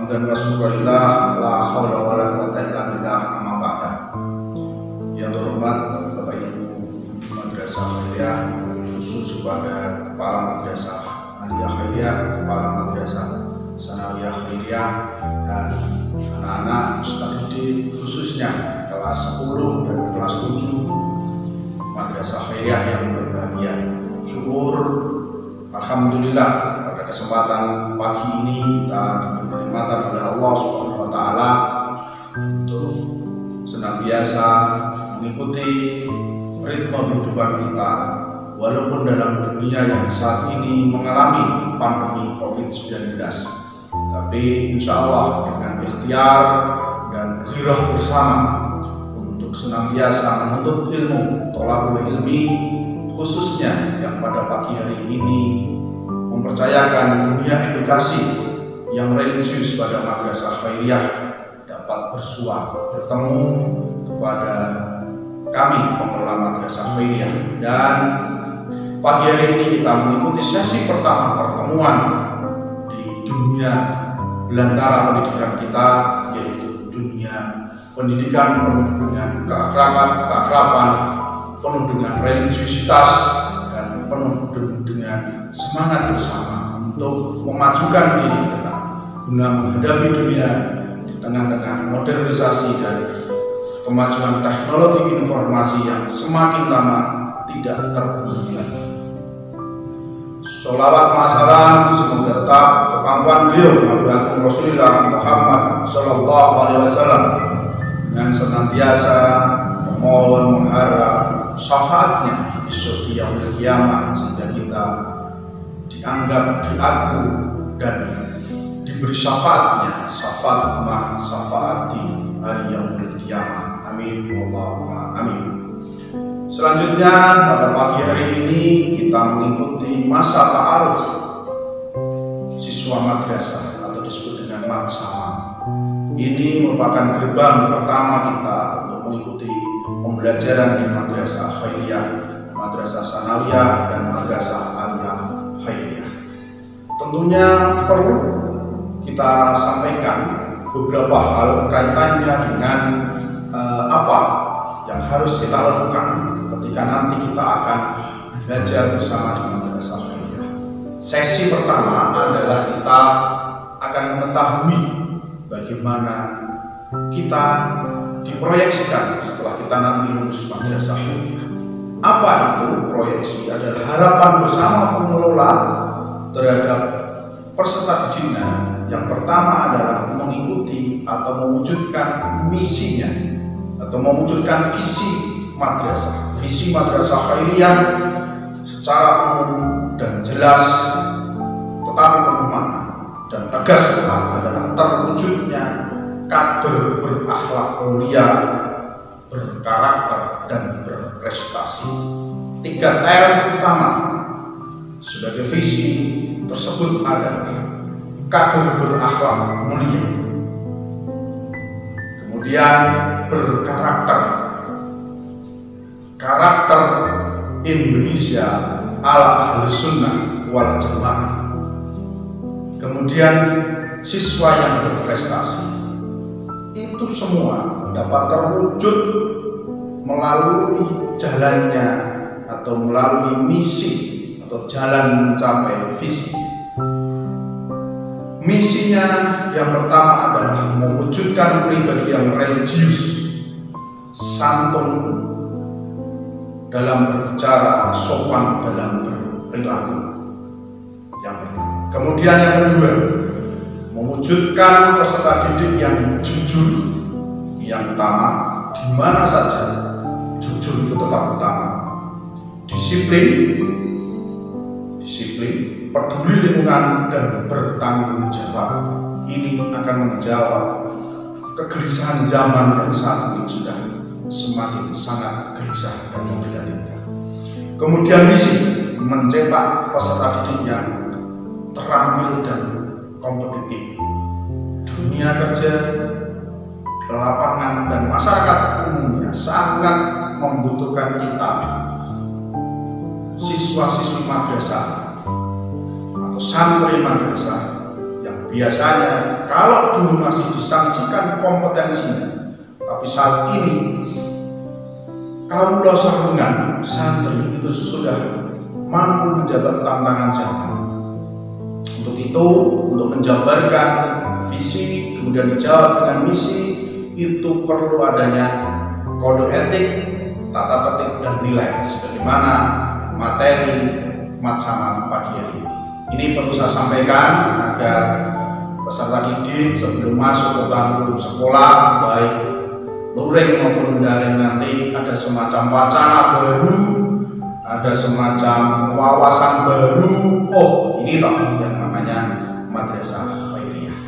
hamdan wa syukurillah la haula wa la quwwata illa billah amma ba'da. Yang terhormat Bapak Ibu Madrasah Khairiyah, khusus kepada Kepala Madrasah Aliyah Khairiyah, Kepala Madrasah Sanawiyah Khairiyah, dan anak-anak ustadz didik khususnya kelas 10 dan kelas 7 Madrasah Khairiyah yang berbahagia. Syukur alhamdulillah pada kesempatan pagi ini kita diberi kenikmatan oleh Allah Subhanahu wa taala untuk senantiasa mengikuti ritme kehidupan kita walaupun dalam dunia yang saat ini mengalami pandemi COVID-19. Tapi insya Allah dengan ikhtiar dan gairah bersama untuk senantiasa menuntut ilmu, thalabul ilmi, khususnya yang pada pagi hari ini mempercayakan dunia edukasi yang religius pada Madrasah Khairiyah dapat bersua bertemu kepada kami pengelola Madrasah Khairiyah. Dan pagi hari ini kita mengikuti sesi pertama pertemuan di dunia belantara pendidikan kita, yaitu dunia pendidikan penuh dengan keakraban, penuh dengan religiusitas, dan penuh dengan semangat bersama untuk memajukan diri kita guna menghadapi dunia di tengah-tengah modernisasi dan kemajuan teknologi informasi yang semakin lama tidak terhenti lagi. Sholawat masalam semoga tetap kepangkuan beliau Nabi Agung Rasulullah Muhammad Sallallahu Alaihi Wasallam dengan senantiasa memohon mengharap syafaatnya besok di yaumil qiyamah, sehingga kita dianggap, diaku, dan diberi syafaatnya, syafaat ma syafaat di hari yaumil qiyamah. Amin Allahumma amin. Selanjutnya pada pagi hari ini kita mengikuti masa ta'aruf siswa madrasah atau disebut dengan madsama. Ini merupakan gerbang pertama kita untuk mengikuti pembelajaran di Madrasah Khairiyah, Madrasah Sanawiyah, dan Madrasah Aliyah Khairiyah. Tentunya perlu kita sampaikan beberapa hal kaitannya dengan apa yang harus kita lakukan ketika nanti kita akan belajar bersama di Madrasah Khairiyah. Sesi pertama adalah kita akan mengetahui bagaimana kita diproyeksikan setelah kita nanti lulus Madrasah Khairiyah. Apa itu proyeksi? Adalah harapan bersama pengelola terhadap peserta didiknya. Yang pertama adalah mengikuti atau mewujudkan misinya atau mewujudkan visi madrasah. Visi Madrasah Khairiyah secara umum dan jelas, tetapi penuh makna dan tegas pula adalah terwujudnya kader berakhlak mulia, berkarakter, dan berprestasi. 3 term utama sebagai visi tersebut adalah kader berakhlak mulia, kemudian berkarakter, karakter Indonesia ala ahli sunnah wal jamaah, kemudian siswa yang berprestasi. Itu semua dapat terwujud melalui jalannya atau melalui misi atau jalan mencapai visi. Misinya yang pertama adalah mewujudkan pribadi yang religius, santun dalam berbicara, sopan dalam berperilaku. Yang pertama. Kemudian yang kedua, mewujudkan peserta didik yang jujur. Yang utama, di mana saja jujur itu tetap utama. Disiplin, peduli lingkungan, dan bertanggung jawab. Ini akan menjawab kegelisahan zaman yang saat ini sudah semakin sangat gelisah dan memprihatinkan. Kemudian misi, mencetak peserta didik yang terampil dan kompetitif. Dunia kerja, lapangan, dan masyarakat umumnya sangat membutuhkan kita, siswa-siswi madrasah atau santri madrasah yang Biasanya kalau dulu masih disangsikan kompetensinya, tapi saat ini kaula sarungan santri itu sudah mampu menjabat tantangan zaman. Untuk itu, untuk menjabarkan visi kemudian dijawab dengan misi, itu perlu adanya kode etik, tata tertib dan nilai sebagaimana materi Matsaman pagi hari ini. Ini perlu saya sampaikan agar peserta didik sebelum masuk ke bangku sekolah, baik luring maupun daring, nanti ada semacam wacana baru, ada semacam wawasan baru. Oh, ini toh yang namanya Madrasah Khairiyah.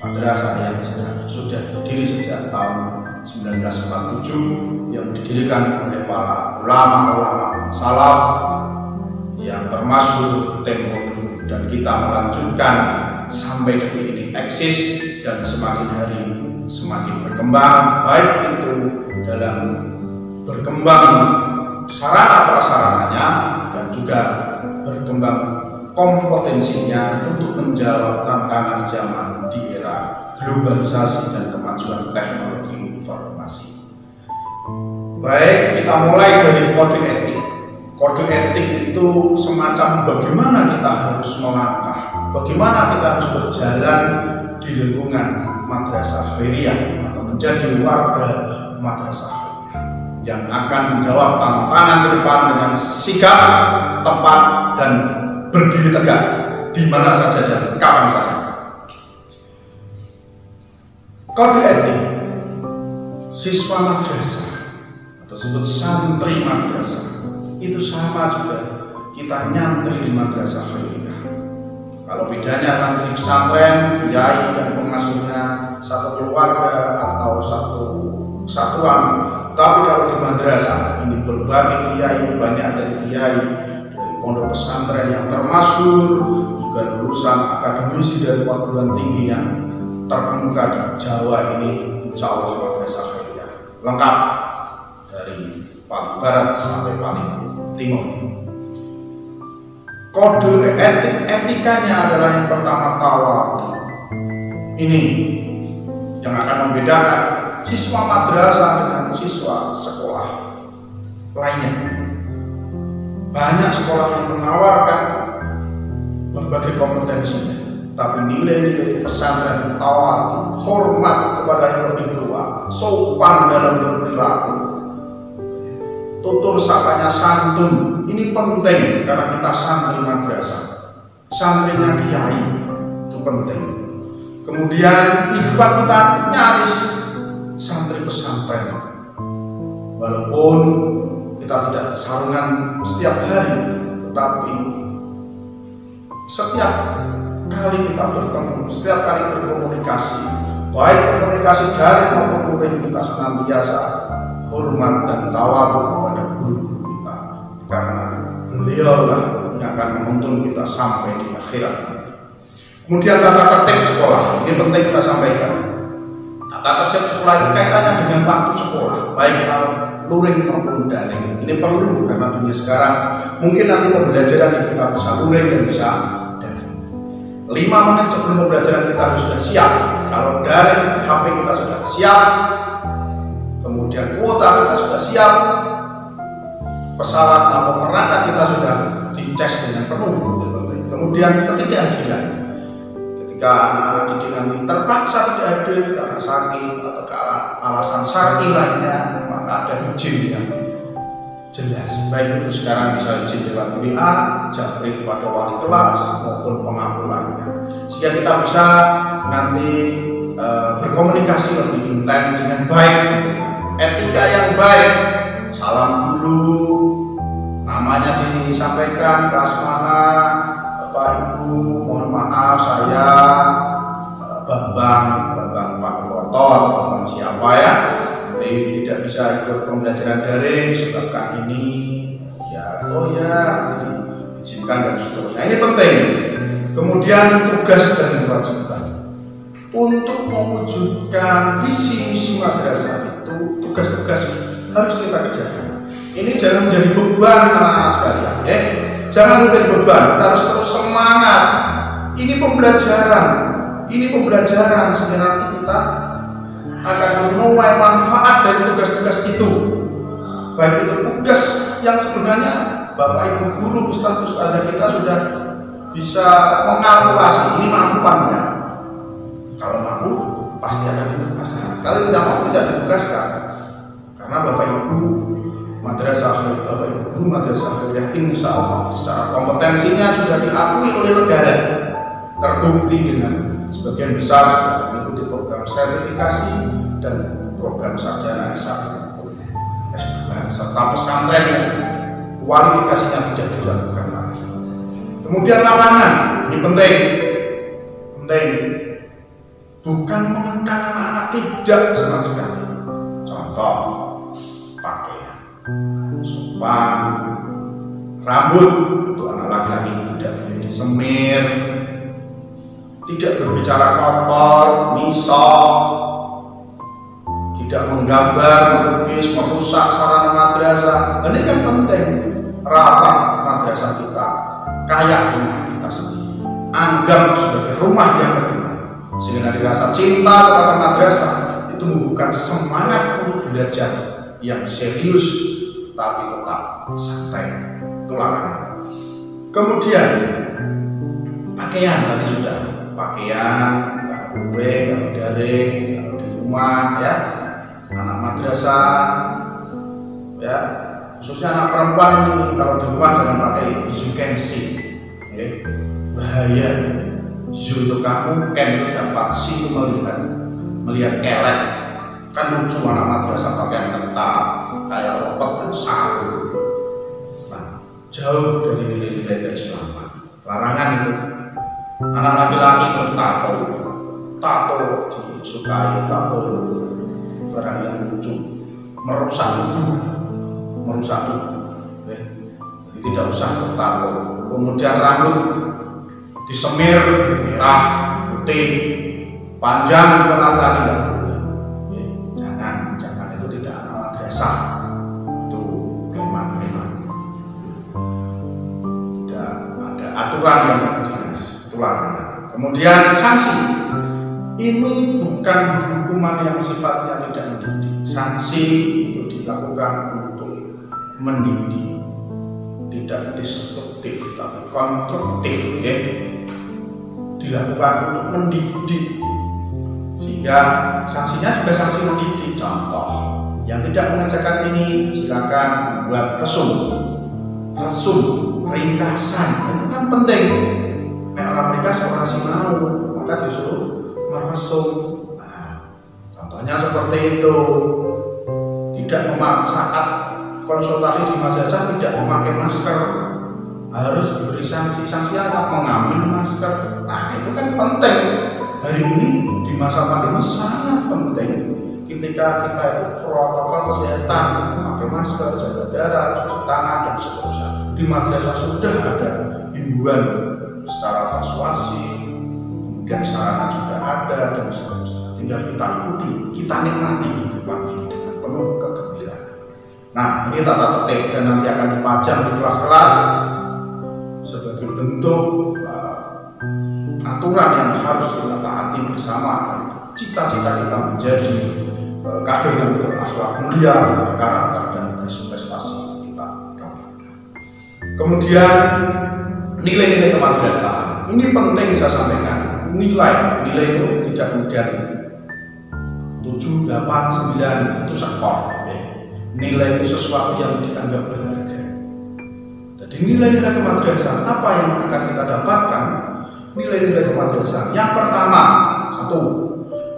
Madrasah yang sudah berdiri sejak tahun 1947, yang didirikan oleh para ulama-ulama salaf yang termasuk tempo dulu, dan kita melanjutkan sampai detik ini eksis dan semakin hari semakin berkembang, baik itu dalam berkembang sarana prasarananya dan juga berkembang kompetensinya untuk menjawab tantangan zaman di era globalisasi dan kemajuan teknologi informasi. Baik, kita mulai dari kode etik. Kode etik itu semacam bagaimana kita harus melangkah, bagaimana kita harus berjalan di lingkungan Madrasah Khairiyah atau menjadi warga Madrasah Khairiyah yang akan menjawab tantangan ke depan dengan sigap, tepat, dan berdiri tegak di mana saja dan kapan saja. Kode etik siswa madrasah atau disebut santri madrasah itu sama juga kita nyantri di Madrasah Khairiyah. Kalau bedanya santri pesantren, kiai dan pengasuhnya satu keluarga atau satu kesatuan, tapi kalau di madrasah ini berbagai kiai, banyak dari kiai dari pondok pesantren yang termasyhur, juga lulusan akademisi dari perguruan tinggi yang terkemuka di Jawa ini. Insya Allah Madrasah Khairiyah lengkap dari paling barat sampai paling timur. Kode etikanya adalah yang pertama tawadhu. Ini yang akan membedakan siswa madrasah dengan siswa sekolah lainnya. Banyak sekolah yang menawarkan berbagai kompetensinya, tapi nilai-nilai pesantren tawadhu, hormat kepada yang lebih tua, sopan dalam berperilaku, tutur sapanya santun, ini penting karena kita santri madrasah, santrinya kiai, itu penting. Kemudian kehidupan kita nyaris santri pesantren, walaupun kita tidak sarungan setiap hari, tetapi setiap kali kita bertemu, setiap kali berkomunikasi, baik komunikasi daring maupun luring, kita senantiasa hormat dan tawadhu kepada guru-guru kita, karena beliau lah yang akan menuntun kita sampai di akhirat nanti. Kemudian tata tertib sekolah, ini penting saya sampaikan. Tata tertib sekolah itu kaitannya dengan waktu sekolah, baik luring maupun daring. Ini perlu karena dunia sekarang mungkin nanti pembelajaran kita bisa luring dan bisa daring. 5 menit sebelum pembelajaran kita harus sudah siap. Kalau daring, HP kita sudah siap. Kemudian kuota kita sudah siap, pesawat atau perangkat kita sudah dicas dengan penuh. Kemudian ketidakadilan, ketika anak-anak didik nanti terpaksa tidak hadir karena sakit atau karena alasan syar'i lainnya, maka ada izin yang jelas. Baik itu sekarang bisa izin lewat WA, japri kepada wali kelas maupun pengampulannya, sehingga kita bisa nanti berkomunikasi lebih intens dengan baik. Etika yang baik, salam dulu, namanya disampaikan, kelas mana, Bapak Ibu, mohon maaf saya Bambang Pak Kotor, Bambang siapa ya, nanti tidak bisa ikut pembelajaran daring sebabkan ini, ya oh ya diizinkan dan seterusnya. Ini penting. Kemudian tugas dan kewajiban untuk mewujudkan visi misi madrasah, tugas-tugas harus kita kerjakan. Ini jangan menjadi beban anak-anak sekalian, jangan menjadi beban. Kita harus terus semangat Ini pembelajaran sehingga nanti kita akan menuai manfaat dari tugas-tugas itu. Baik itu tugas yang sebenarnya Bapak Ibu guru, ustaz-ustazah kita sudah bisa mengalkulasi ini mampu apa enggak. Kalau mampu pasti akan ditugaskan. Kalau tidak mampu tidak ditugaskan. Karena Bapak Ibu guru madrasah khairiyah insya Allah secara kompetensinya sudah diakui oleh negara, terbukti dengan sebagian besar sudah mengikuti program sertifikasi dan program sarjana S1 maupun S2 serta pesantren yang kualifikasinya tidak dilakukan lagi. Kemudian larangan, ini penting, bukan mengekang anak-anak, tidak sama sekali. Contoh, pakaian, sopan, rambut untuk anak laki-laki tidak boleh disemir, tidak berbicara kotor, misal, tidak menggambar, melukis, merusak sarana madrasah. Ini kan penting. Rapat madrasah kita kayak rumah kita sendiri, anggap sebagai rumah yang kedua, sehingga dirasa cinta kepada madrasah itu membuka semangat untuk belajar yang serius tapi tetap santai. Itu larangan. Kemudian pakaian tadi sudah, pakaian kalau kuring, kalau daring, kalau di rumah ya, anak madrasah ya, khususnya anak perempuan ini kalau di rumah jangan pakai you can see, okay? Bahaya. Zu itu kamu, ken itu dapat, si itu melihat kelek. Kan lucu anak madrasah pakaian ketat kayak lepet dan saru. Nah, jauh dari nilai-nilai keislaman. Larangan itu. Anak laki-laki bertato disukai, tato barang yang lucu, merusak tubuh. Jadi tidak usah bertato. Kemudian rambut disemir merah, putih, panjang juga laki tidak boleh. Jangan itu tidak anak madrasah. Itu preman. Tidak ada aturan yang jelas. Itu larangan. Kemudian sanksi. Ini bukan hukuman yang sifatnya tidak mendidik. Sanksi itu dilakukan untuk mendidik, tidak destruktif tapi konstruktif, ya. Dilakukan untuk mendidik, sehingga sanksinya juga sanksi mendidik. Contoh yang tidak mengerjakan ini silakan membuat resum, ringkasan. Itu kan penting. Nah, orang ringkas orang sinau maka disuruh meresum. Nah, contohnya seperti itu. Tidak saat konsultasi di madrasah tidak memakai masker, harus diberi sanksi apa? Mengambil masker. Nah, itu kan penting. Hari ini di masa pandemi sangat penting ketika kita itu protokol kesehatan, memakai masker, jaga jarak, cuci tangan dan seterusnya. Di madrasah sudah ada himbauan secara persuasi, kemudian sarana juga ada dan seterusnya. Tinggal kita ikuti, kita nikmati kehidupan ini dengan penuh kegembiraan. Nah, ini tata tertib dan nanti akan dipajang di kelas-kelas sebagai bentuk aturan yang harus kita taati bersama agar cita-cita kita menjadi kader yang berakhlak mulia, berkarakter dan berprestasi yang kita dapatkan. Kemudian nilai-nilai kemadrasahan ini penting saya sampaikan. Nilai itu tidak kemudian 7, 8, 9 itu skor. Nilai itu sesuatu yang dianggap berharga. Jadi nilai-nilai kemadrasahan apa yang akan kita dapatkan? Nilai-nilai kemadrasahan yang pertama, satu,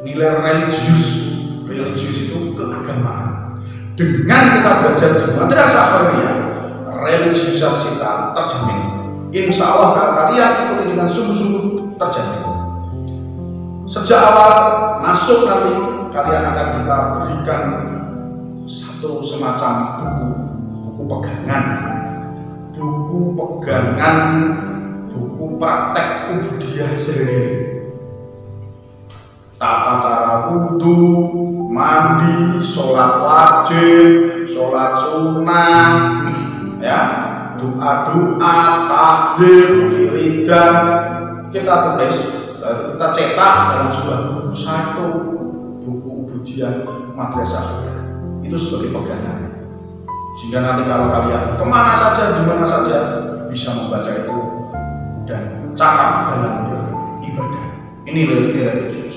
nilai religius itu keagamaan. Dengan kita belajar di madrasah khairiyah, religiusitas kita terjamin. Insya Allah kalau kalian ikuti dengan sungguh-sungguh terjamin. Sejak awal masuk nanti kalian akan kita berikan satu semacam buku pegangan, buku praktek ubudiyah sehari-hari. Tata cara wudhu, mandi, sholat wajib, sholat sunnah, ya, doa-doa, tahlil, wiridan, kita tulis, kita cetak dalam sebuah buku satu, buku ubudiah madrasah itu sebagai pegangan, sehingga nanti kalau kalian kemana saja, dimana saja bisa membaca itu dan cakap dalam beribadah. Ini nilai khusus.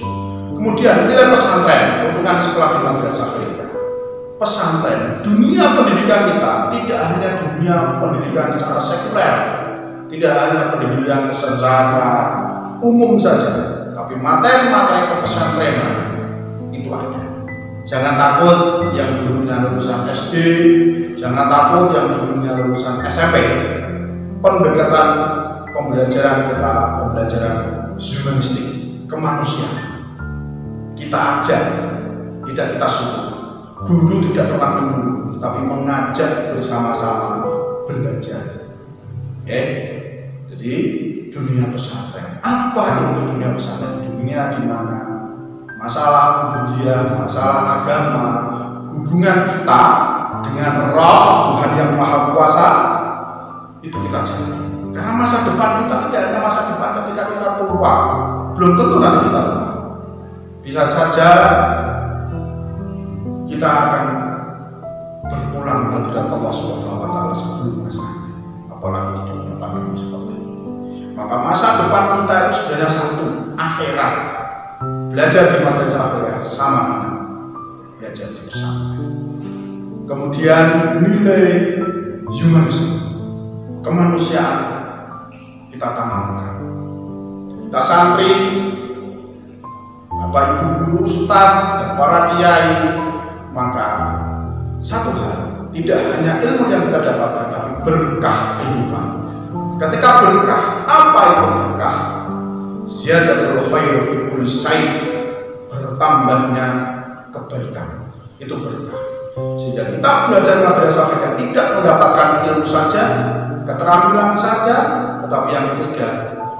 Kemudian nilai pesantren, keuntungan sekolah di madrasah kita. Pesantren, dunia pendidikan kita tidak hanya dunia pendidikan secara sekuler, tidak hanya pendidikan secara umum saja, tapi materi-materi kepesantrenan itu ada. Jangan takut yang dulunya lulusan SD, jangan takut yang dulunya lulusan SMP. Pendekatan pembelajaran kita, pembelajaran humanistik, kemanusiaan, kita ajak, tidak kita suruh. Guru tidak pernah menunggu, tapi mengajak bersama-sama belajar. Oke? Jadi dunia pesantren. Apa itu dunia pesantren? Dunia di mana masalah budaya, masalah agama, hubungan kita dengan Roh Tuhan yang Maha Kuasa itu kita jaga. Karena masa depan kita tidak hanya masa depan ketika kita tua, belum tentu nanti kita tua. Bisa saja kita akan berpulang ke hadirat Allah Subhanahu wa Ta'ala sebelum masanya, apalagi di dunia pandemi seperti ini. Maka masa depan kita itu sebenarnya satu, akhirat. Belajar di madrasah akhirat sama dengan belajar di pesantren. Kemudian nilai humanisme, kemanusiaan kita tanamkan. Kita santri, Bapak Ibu guru, ustaz, dan para kiai, maka satu hal, tidak hanya ilmu yang kita dapatkan, tapi berkah kehidupan. Ketika berkah, apa itu berkah? Ziyadatul khair fi kulli syai', bertambahnya kebaikan, itu berkah. Sehingga kita belajar madrasah kita tidak mendapatkan ilmu saja, keterampilan saja, tetapi yang ketiga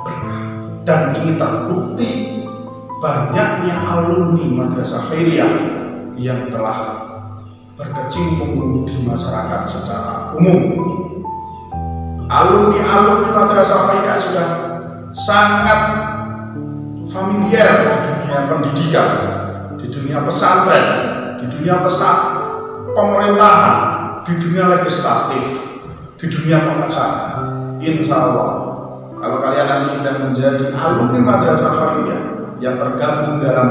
berkah. Dan ini terbukti banyaknya alumni madrasah khairiyah yang telah berkecimpung di masyarakat secara umum. Alumni madrasah khairiyah sudah sangat familiar di dunia pendidikan, di dunia pesantren, di dunia pemerintahan, di dunia legislatif, di dunia pemasaran. Insya Allah, kalau kalian nanti sudah menjadi alumni madrasah khairiyah yang tergabung dalam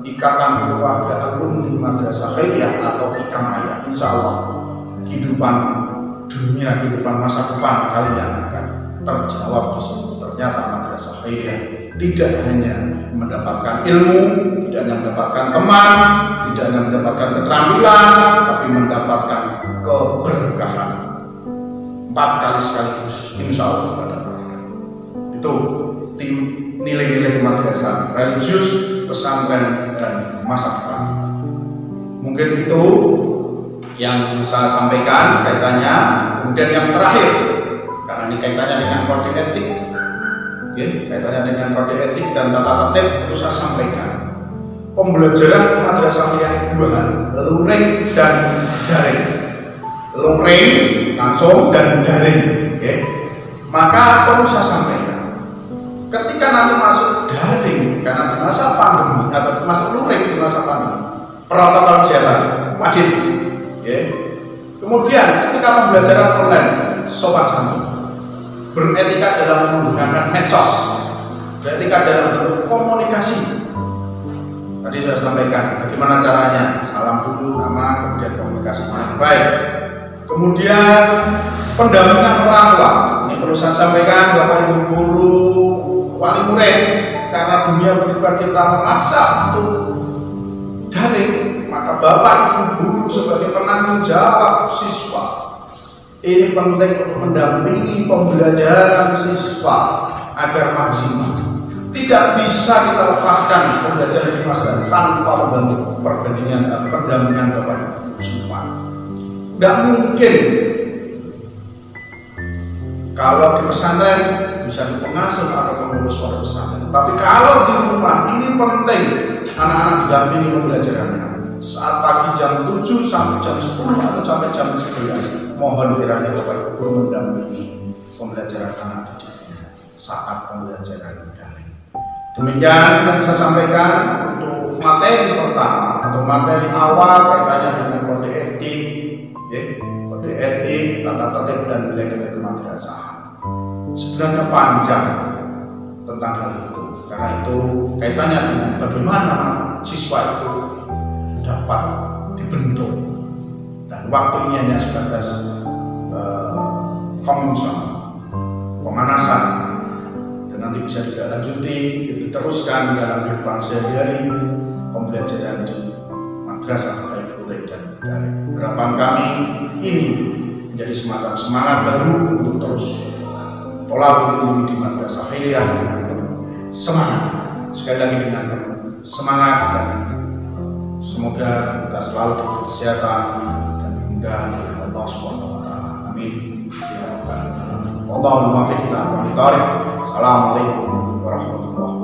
ikatan keluarga alumni madrasah khairiyah atau ikamaya, insya Allah kehidupan dunia, kehidupan masa depan kalian akan terjawab di sini. Ternyata madrasah khairiyah tidak hanya mendapatkan ilmu, tidak hanya mendapatkan teman, tidak hanya mendapatkan keterampilan, tapi mendapatkan keberkahan 4 kali sekaligus, insya Allah pada mereka. Itu nilai-nilai kemadrasahan religius, pesantren, dan masa depan. Mungkin itu yang saya sampaikan kaitannya. Kemudian yang terakhir, karena ini kaitannya dengan kode etik, ya, kaitannya dengan kode etik dan tata tertib, perlu saya sampaikan. Pembelajaran madrasah yang 2 hal, luring dan daring. Luring langsung dan daring, ya. Maka perlu saya sampaikan, ketika nanti masuk daring, karena di masa pandemi atau masuk luring di masa pandemi, protokol kesehatan wajib, ya. Kemudian ketika pembelajaran online, sopan santun, beretika dalam menggunakan medsos, beretika dalam bentuk komunikasi. Tadi saya sampaikan bagaimana caranya, salam dulu, nama, kemudian komunikasi dengan baik. Kemudian pendampingan orang tua, ini perlu saya sampaikan Bapak Ibu guru, wali murid, karena dunia pendidikan kita memaksa untuk daring, maka Bapak Ibu guru sebagai penanggung jawab siswa ini penting untuk mendampingi pembelajaran siswa agar maksimal. Tidak bisa kita lepaskan pembelajaran di masa depan tanpa pendampingan Bapak Ibu semua. Tidak mungkin kalau di pesantren bisa di pengasuh atau pengurus pondok pesantren, tapi kalau di rumah ini penting anak-anak didampingi pembelajarannya saat pagi jam 7 sampai jam 10 atau sampai jam 11. Mohon kiranya Bapak Ibu mendampingi pembelajaran anak didiknya saat pembelajaran Demikian yang saya sampaikan untuk materi pertama atau materi awal kaitannya dengan kode etik, kode etik, tata tertib dan nilai-nilai kemadrasahan. Sebenarnya panjang tentang hal itu, karena itu kaitannya dengan bagaimana siswa itu dapat dibentuk, dan waktunya hanya sebatas pemanasan, dan nanti bisa dilanjuti, diteruskan dalam kehidupan sehari-hari pembelajaran di madrasah baik kuliah dan daring. Harapan kami ini menjadi semacam semangat baru untuk terus tolabul ilmi di madrasah khairiyah dengan semangat, sekali lagi dengan semangat, dan semoga kita selalu berkesehatan dan dimudahan oleh Allah Subhanahu wa taala. Amin. Ya rabbal alamin. Wallahul muwaffiq ila aqwamit thoriq. Assalamualaikum warahmatullahi wabarakatuh.